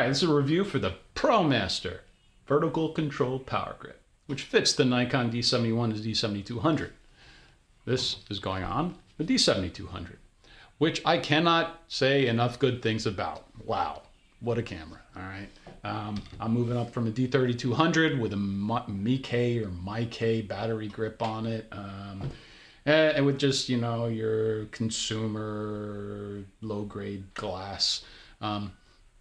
right, this is a review for the ProMaster Vertical Control Power Grip, which fits the Nikon D71 to D7200. This is going on the D7200, which I cannot say enough good things about. Wow, what a camera, all right? I'm moving up from a D7200 with a MiK or MiK battery grip on it. And with just, you know, your consumer low-grade glass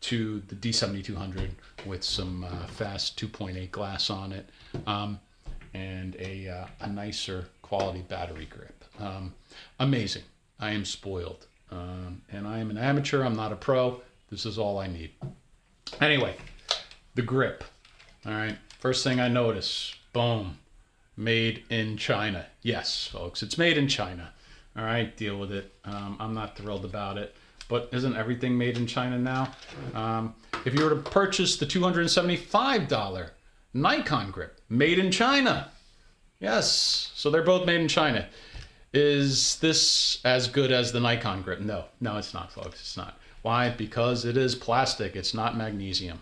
to the D7200 with some fast 2.8 glass on it and a nicer quality battery grip. Amazing. I am spoiled. And I am an amateur. I'm not a pro. This is all I need. Anyway, the grip. All right. First thing I notice, boom. Made in China. Yes, folks, it's made in China. All right, deal with it. I'm not thrilled about it, but isn't everything made in China now? If you were to purchase the $275 Nikon grip, made in China. Yes, so they're both made in China. Is this as good as the Nikon grip? No, it's not, folks. It's not. Why? Because it is plastic. It's not magnesium.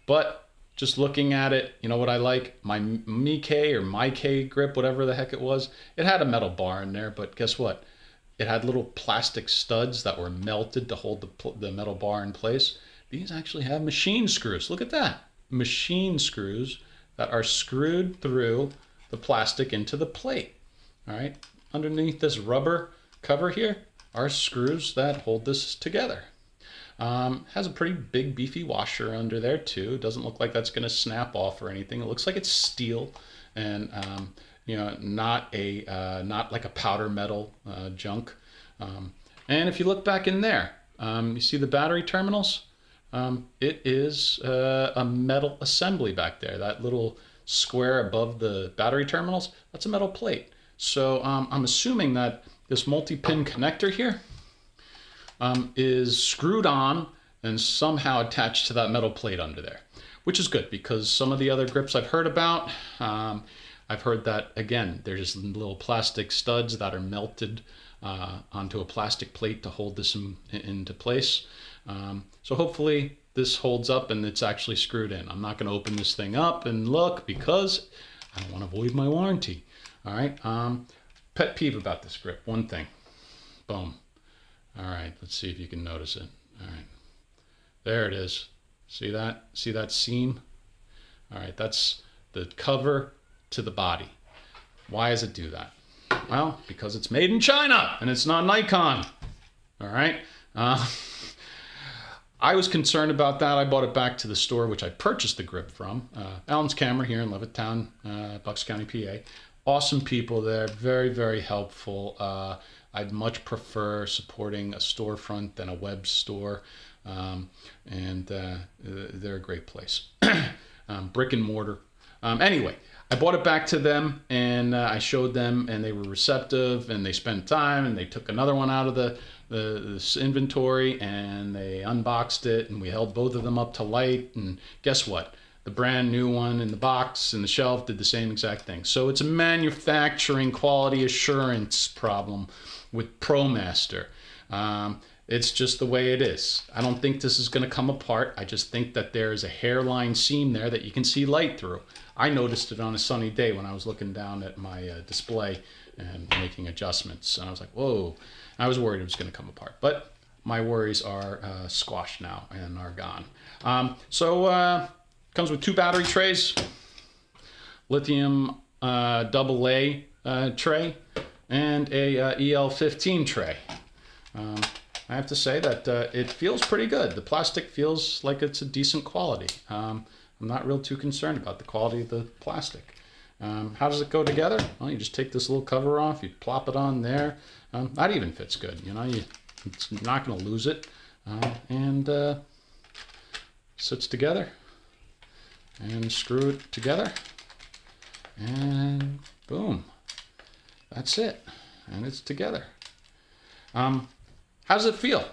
But just looking at it, you know what I like? My MiK or MiK grip, whatever the heck it was, it had a metal bar in there, but guess what? It had little plastic studs that were melted to hold the metal bar in place. These actually have machine screws. Look at that. Machine screws that are screwed through the plastic into the plate. All right. Underneath this rubber cover here are screws that hold this together. Has a pretty big beefy washer under there too. Doesn't look like that's going to snap off or anything. It looks like it's steel and you know, not like a powder metal junk. And if you look back in there, you see the battery terminals. It is a metal assembly back there. That little square above the battery terminals, that's a metal plate. So I'm assuming that this multi-pin connector here is screwed on and somehow attached to that metal plate under there, which is good because some of the other grips I've heard about, I've heard that, again, they're just little plastic studs that are melted onto a plastic plate to hold this into place. So hopefully this holds up and it's actually screwed in. I'm not going to open this thing up and look because I don't want to void my warranty. All right. Pet peeve about this grip. One thing. Boom. All right, let's see if you can notice it. All right, there it is. See that? See that seam? All right, that's the cover to the body. Why does it do that? Well, because it's made in China and it's not Nikon. All right. I was concerned about that. I bought it back to the store, which I purchased the grip from. Alan's Camera here in Levittown, Bucks County, PA. Awesome people there, very, very helpful. I'd much prefer supporting a storefront than a web store, and they're a great place. Brick and mortar. Anyway, I bought it back to them, and I showed them, and they were receptive, and they spent time, and they took another one out of this inventory, and they unboxed it, and we held both of them up to light, and guess what? The brand new one in the box and the shelf did the same exact thing. So it's a manufacturing quality assurance problem with ProMaster. It's just the way it is. I don't think this is going to come apart. I just think that there is a hairline seam there that you can see light through. I noticed it on a sunny day when I was looking down at my display and making adjustments. And I was like, whoa. I was worried it was going to come apart. But my worries are squashed now and are gone. Comes with two battery trays, lithium AA tray, and a EL15 tray. I have to say that it feels pretty good. The plastic feels like it's a decent quality. I'm not real too concerned about the quality of the plastic. How does it go together? Well, you just take this little cover off, you plop it on there. That even fits good. You know, it's not going to lose it, and sits together. And screw it together, and boom, that's it, and it's together. How does it feel?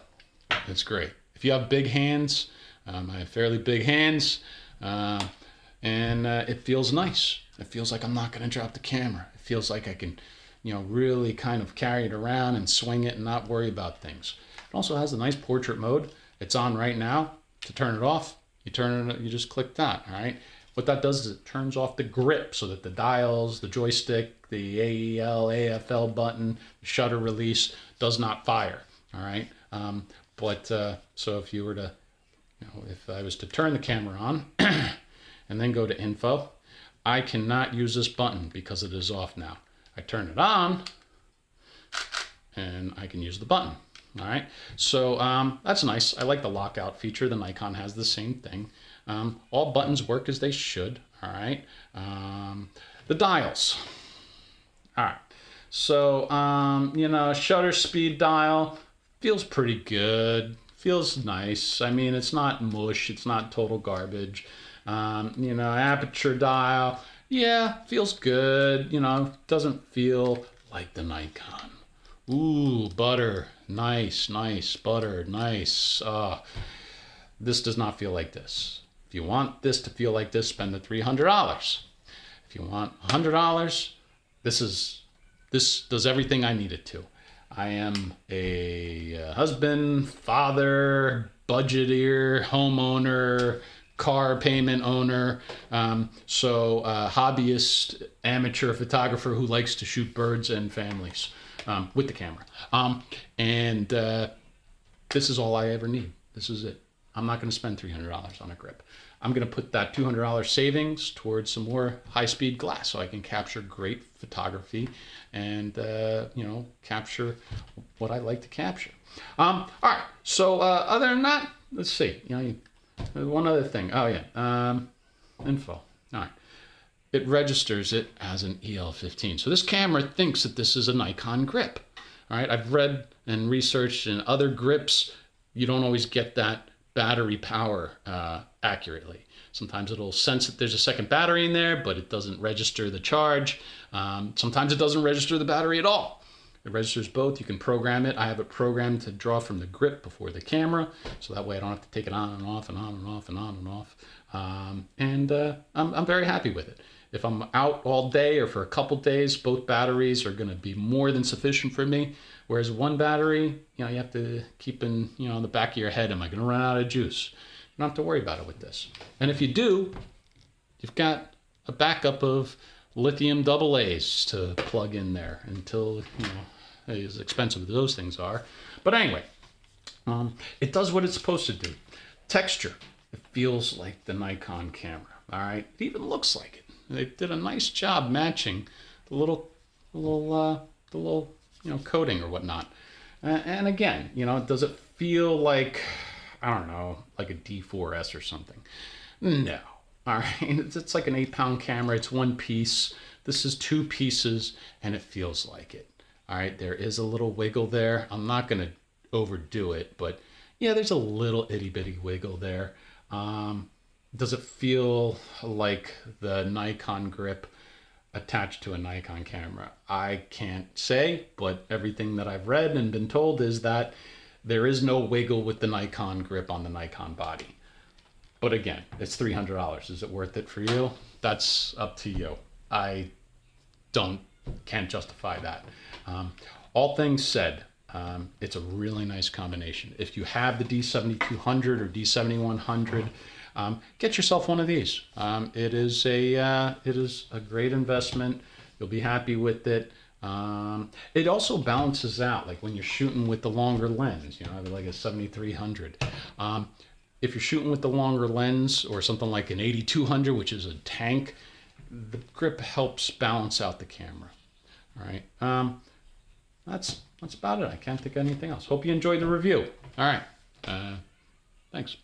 It's great. If you have big hands, I have fairly big hands, and it feels nice. It feels like I'm not going to drop the camera. It feels like I can, you know, really kind of carry it around and swing it and not worry about things. It also has a nice portrait mode. It's on right now. To turn it off, You turn it, you just click that, all right? What that does is it turns off the grip so that the dials, the joystick, the AEL, AFL button, the shutter release does not fire, all right? So if you were to, if I was to turn the camera on and then go to info, I cannot use this button because it is off now. I turn it on and I can use the button. All right, so that's nice. I like the lockout feature. The Nikon has the same thing. All buttons work as they should. All right, the dials. All right, so shutter speed dial feels pretty good. Feels nice. I mean, it's not mush. It's not total garbage. Aperture dial. Yeah, feels good. Doesn't feel like the Nikon. Ooh, butter. Nice, nice, butter, nice. This does not feel like this. If you want this to feel like this, spend the $300. If you want $100, this does everything I need it to. I am a husband, father, budgeteer, homeowner, car payment owner, hobbyist, amateur photographer who likes to shoot birds and families. With the camera. This is all I ever need. This is it. I'm not going to spend $300 on a grip. I'm going to put that $200 savings towards some more high-speed glass so I can capture great photography and, capture what I like to capture. All right. So other than that, let's see. One other thing. Oh, yeah. Info. All right. It registers it as an EL15. So this camera thinks that this is a Nikon grip. All right, I've read and researched in other grips, you don't always get that battery power accurately. Sometimes it'll sense that there's a second battery in there, but it doesn't register the charge. Sometimes it doesn't register the battery at all. It registers both. You can program it. I have it programmed to draw from the grip before the camera, so that way I don't have to take it on and off and on and off and on and off. I'm very happy with it. If I'm out all day or for a couple days, both batteries are going to be more than sufficient for me. Whereas one battery, you have to keep in the back of your head, am I going to run out of juice? You don't have to worry about it with this. And if you do, you've got a backup of lithium AA's to plug in there until, as expensive as those things are. But anyway, it does what it's supposed to do. Texture, it feels like the Nikon camera. All right, it even looks like it. They did a nice job matching the little coating or whatnot. And again, does it feel like, I don't know, like a D4S or something? No. All right, it's like an 8-pound camera. It's one piece. This is 2 pieces, and it feels like it. All right, there is a little wiggle there. I'm not going to overdo it, but yeah, there's a little itty bitty wiggle there. Does it feel like the Nikon grip attached to a Nikon camera? I can't say, but everything that I've read and been told is that there is no wiggle with the Nikon grip on the Nikon body. But again, it's $300. Is it worth it for you? That's up to you. I can't justify that. All things said, it's a really nice combination. If you have the D7200 or D7100, get yourself one of these. It is a great investment. You'll be happy with it. It also balances out, like when you're shooting with the longer lens, like a 7300. If you're shooting with the longer lens or something like an 8200, which is a tank, the grip helps balance out the camera. All right. That's about it. I can't think of anything else. Hope you enjoyed the review. All right. Thanks.